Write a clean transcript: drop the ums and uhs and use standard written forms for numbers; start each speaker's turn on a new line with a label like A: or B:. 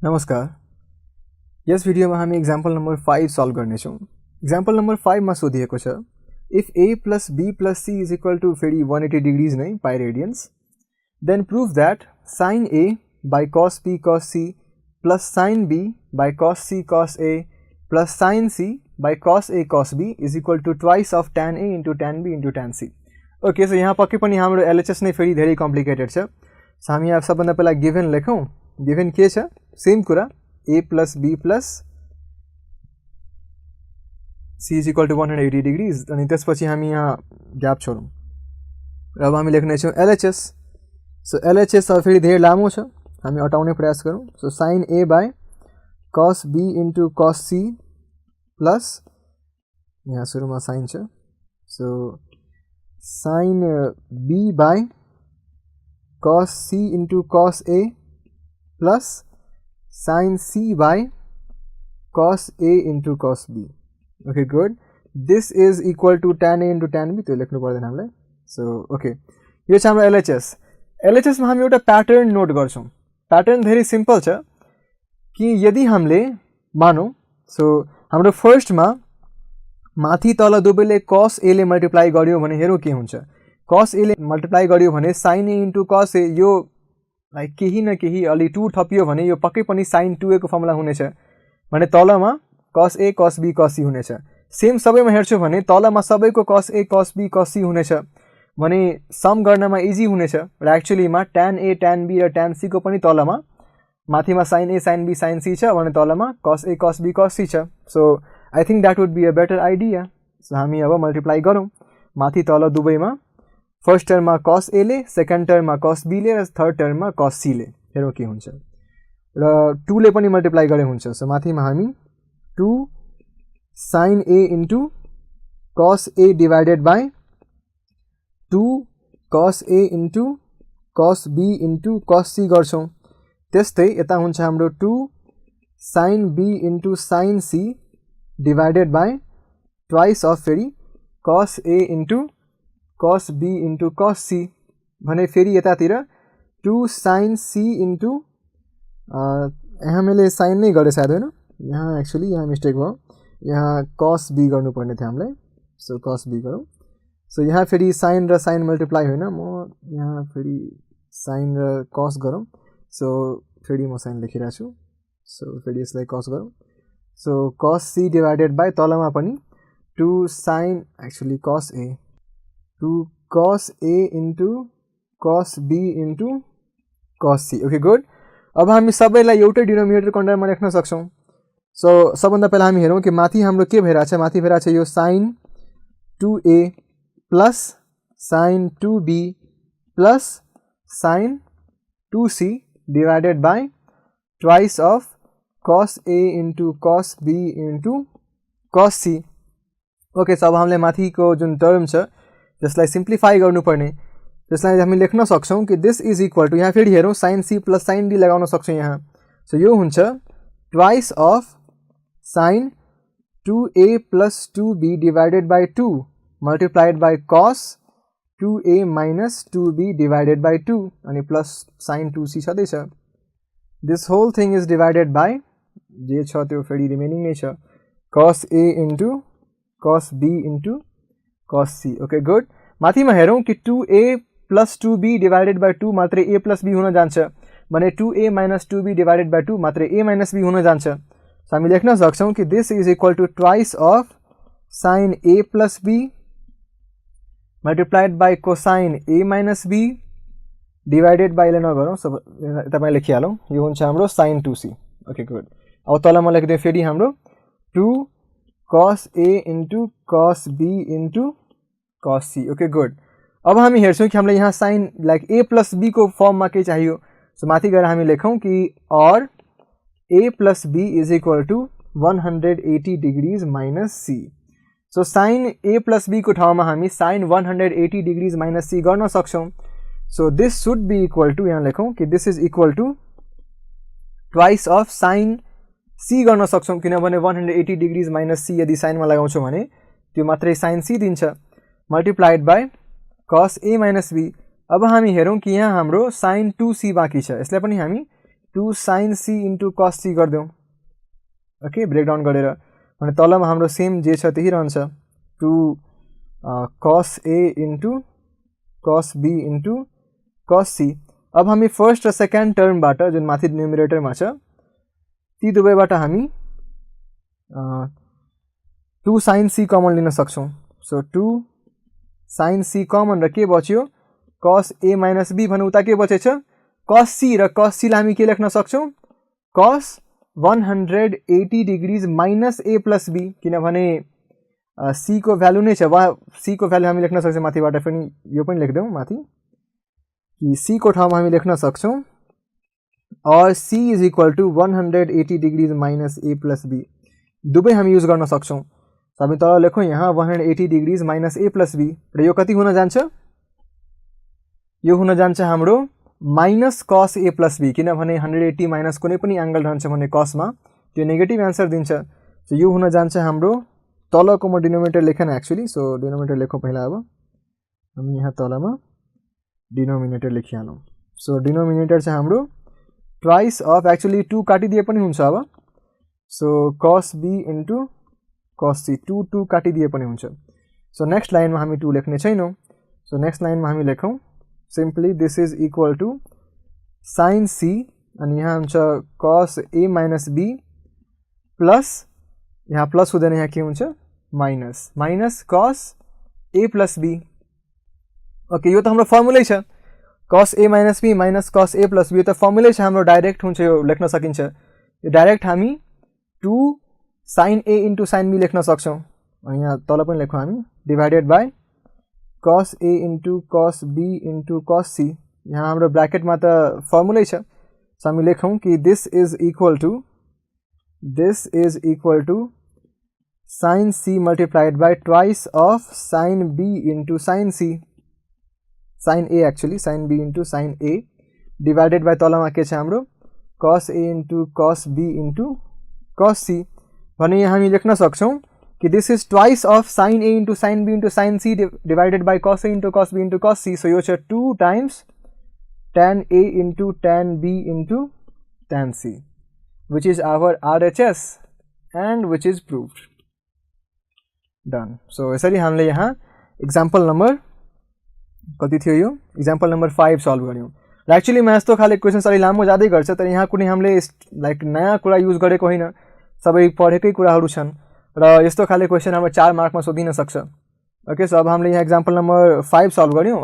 A: नमस्कार। यस भिडियोमा हामी एक्जाम्पल नम्बर 5 सल्भ गर्नेछौँ। एक्जाम्पल नम्बर 5 मा सोधिएको छ if a plus b plus c is equal to फेरि 180 डिग्रीज नै pi radians then prove that sin a by cos b cos c plus sin b by cos c cos a plus sin c by cos a cos b is equal to twice of tan a into tan b into tan c। Okay, so यहाँ पक्कै पनि हाम्रो LHS नै फेरि धेरै complicated छ। So हामी यहाँ सबभन्दा पहिला गिभन लेखौँ। गिभन के छ? सेम कुरा a plus b plus c is equal to 180 degrees अनि त्यसपछि हामी यहाँ ग्याप छोडौँ र अब हामी लेख्नेछौँ LHS। सो LHS अब फेरि धेरै लामो छ, हामी हटाउने प्रयास गरौँ। So sin a by cos b into cos c plus यहाँ सुरुमा साइन छ, so sin b by cos c into cos a plus sin c by cos a into cos b। Okay good, this is equal to tan a into tan b, त्यो लेख्नु पर्दैन हामीलाई। So okay, यो छ हाम्रो LHS। LHS मा हामी एउटा प्याटर्न नोट गर्छौँ। प्याटर्न धेरै सिम्पल छ कि यदि हामीले मानौँ सो हाम्रो फर्स्टमा माथि तल दुवैले cos a ले मल्टिप्लाई गर्यो भने हेरौँ के हुन्छ। cos a ले मल्टिप्लाई गर्यो भने sin a into cos a, यो लाइक केही न केही अलि 2 थपियो भने यो पक्कै पनि sin 2a को फर्मुला हुनेछ भने तलमा cos a cos b cos c हुनेछ। सेम सबैमा हेर्छु भने तलमा सबैको cos a cos b cos c हुनेछ भने सम गर्नमा इजी हुनेछ र एक्चुअलीमा tan a tan b र tan c को पनि तलमा माथिमा sin a sin b sin c छ भने तलमा cos a cos b cos c छ। So I think that would be a better idea. सो हामी अब मल्टिप्लाई गरौँ माथि तल दुवैमा। फर्स्ट टर्ममा cos a ले, सेकेन्ड टर्ममा cos b ले र थर्ड टर्ममा cos c ले। हेरौँ के हुन्छ र 2 ले पनि मल्टिप्लाई गरे हुन्छ। सो माथिमा हामी 2 sin a into cos a divided by 2 cos a into cos b into cos c गर्छौँ। त्यस्तै यता हुन्छ हाम्रो 2 sin b into sin c divided by twice of फेरि cos a into cos b into cos c भने फेरि यतातिर 2 sin c into यहाँ मैले साइन नै गरेँ सायद, होइन? यहाँ एक्चुअली यहाँ मिस्टेक भयो, यहाँ cos b गर्नुपर्ने थियो हामीलाई। सो cos b गरौँ। सो यहाँ फेरि साइन र साइन मल्टिप्लाई होइन, म यहाँ फेरि साइन र cos गरौँ। सो फेरि म साइन लेखिरहेको छु। सो फेरि यसलाई cos गरौँ। So cos c divided by तलमा पनि 2 sin actually cos a, 2 cos a into cos b into cos c। Okay good, अब हामी सबैलाई एउटै डिनोमिनेटरको अन्डरमा लेख्न सक्छौँ। सो सबभन्दा पहिला हामी हेरौँ कि माथि हाम्रो के भइरहेछ। माथि भइरहेछ यो sin 2a plus sin 2b plus sin 2c divided by twice of cos a into cos b into cos c। Okay, so अब हामीले माथिको जुन टर्म छ त्यसलाई सिम्प्लिफाई गर्नुपर्ने, त्यसलाई हामी लेख्न सक्छौँ कि दिस इज इक्वल टू, यहाँ फेरि हेरौँ sin c plus sin d लगाउन सक्छौँ यहाँ। सो यो हुन्छ twice of sin 2a plus 2b divided by 2 multiplied by cos 2a minus 2b divided by 2 अनि plus sin 2c छँदैछ। This whole thing is divided by जे छ त्यो फेरि रिमेनिङ नै छ cos a into cos b into cos c। Okay good, माथिमा हेरौँ कि 2a plus 2b divided by 2 मात्रै a plus b हुन जान्छ भने 2a minus 2b divided by 2 मात्रै a minus b हुन जान्छ। सो हामी लेख्न सक्छौँ कि this is equal to twice of sin a plus b multiplied by cosine a minus b divided बाईले नगरौँ, सब तपाईँ लेखिहालौँ। यो हुन्छ हाम्रो sin 2c। ओके गुड, अब तलमा लेखिदिउँ फेरि हाम्रो 2 cos a into cos b into cos c। Okay good, अब हामी हेर्छौँ कि हामीलाई यहाँ sine like a plus b को फर्ममा के चाहियो। सो माथि गएर हामी लेखौँ कि और a plus b is equal to 180 degrees minus c। So sin a plus b को ठाउँमा हामी sin 180 डिग्रीज माइनस c गर्न सक्छौँ। So this should be equal to, यहाँ लेखौँ कि this is equal to twice of sin c गर्न सक्छौँ किनभने 180 डिग्रीज माइनस c यदि साइनमा लगाउँछौँ भने त्यो मात्रै sin c दिन्छ multiplied by cos a minus b। अब हामी हेरौँ कि यहाँ हाम्रो sin 2c बाँकी छ, यसलाई पनि हामी 2 sin c into cos c गरिदेऊ। ओके, ब्रेकडाउन गरेर भने तलमा हाम्रो सेम जे छ त्यही रहन्छ, 2 cos a into cos b into cos c। अब हामी फर्स्ट र सेकेन्ड टर्मबाट जुन माथि न्युमरेटरमा छ ती दुवैबाट हामी 2 sin c कमन लिन सक्छौं। सो 2 sin c कमन र के बच्यो cos a minus b भने उता के बचेछ cos c र cos c लाई हामी के लेख्न सक्छौं cos 180 degrees minus a plus b, किनभने c को भ्यालु नै छ, c को भ्यालु हामी लेख्न सक्छौं माथिबाट पनि, यो पनि लेख्दैनौं माथि कि c को ठाउँमा हामी लेख्न सक्छौं और c is equal to 180 degrees minus a plus b, दुवै हामी युज गर्न सक्छौं। हामी तल लेखौं यहाँ 180 degrees minus a plus b र यो कति हुन जान्छ, यो हुन जान्छ हाम्रो minus cos a plus b, किनभने 180 माइनस कुनै पनि एंगल रहन्छ भने cos मा त्यो नेगेटिभ आन्सर दिन्छ। सो यो हुन जान्छ हाम्रो तलको म डिनोमिनेटर लेखेन एक्चुअली, सो डिनोमिनेटर लेखौं पहिला। अब हामी यहाँ तलमा डिनोमिनेटर लेखिहालौं। सो डिनोमिनेटर चाहिँ हाम्रो ट्वाइस अफ, एक्चुअली 2 काटिदिए पनि हुन्छ अब, so cos b into cos c, 2 काटिदिए पनि हुन्छ। सो नेक्स्ट लाइनमा हामी 2 लेख्ने छैनौं। सो नेक्स्ट लाइनमा हामी लेखौं simply this is equal to sin c अनि यहाँ हुन्छ cos a minus b plus, यहाँ प्लस हुँदैन, यहाँ के हुन्छ minus, minus cos a plus b। Okay, यो त हाम्रो फर्मुलै छ, cos a minus b minus cos a plus b, यो त फर्मुलै छ हाम्रो, डाइरेक्ट हुन्छ, यो लेख्न सकिन्छ। यो डाइरेक्ट हामी 2 sin a into sin b लेख्न सक्छौं। अनि यहाँ तल पनि लेखौं हामी divided by cos a into cos b into cos c, यहाँ हाम्रो ब्रैकेटमा त फर्मुलै छ। सो हामी लेखौं कि this is equal to sin c multiplied by twice of sin b into sin c, sin a actually, sin b into sin a divided by तलमा के छ हाम्रो cos a into cos b into cos c, भने यहाँ हामी लेख्न सक्छौं कि this is twice of sin a into sin b into sin c divided by cos a into cos b into cos c। So यो छ 2 times tan a into tan b into tan c, which is our RHS and which is proved. Done. So यसरी हामीले यहाँ example number कति थियो, यो example number 5 solve गर्यौं। र एक्चुअली मा यस्तो खाले क्वेशन्स अलि लामो ज्यादै गर्छ, तर यहाँ कुनै हामीले लाइक नयाँ कुरा युज गरेको होइन, सबै पढेकै कुराहरू छन् र यस्तो खाले क्वेशन हाम्रो 4 मार्कमा सोधिन सक्छ। ओके, सो अब हामीले यहाँ एक्जाम्पल नम्बर 5 सल्भ गर्यौं।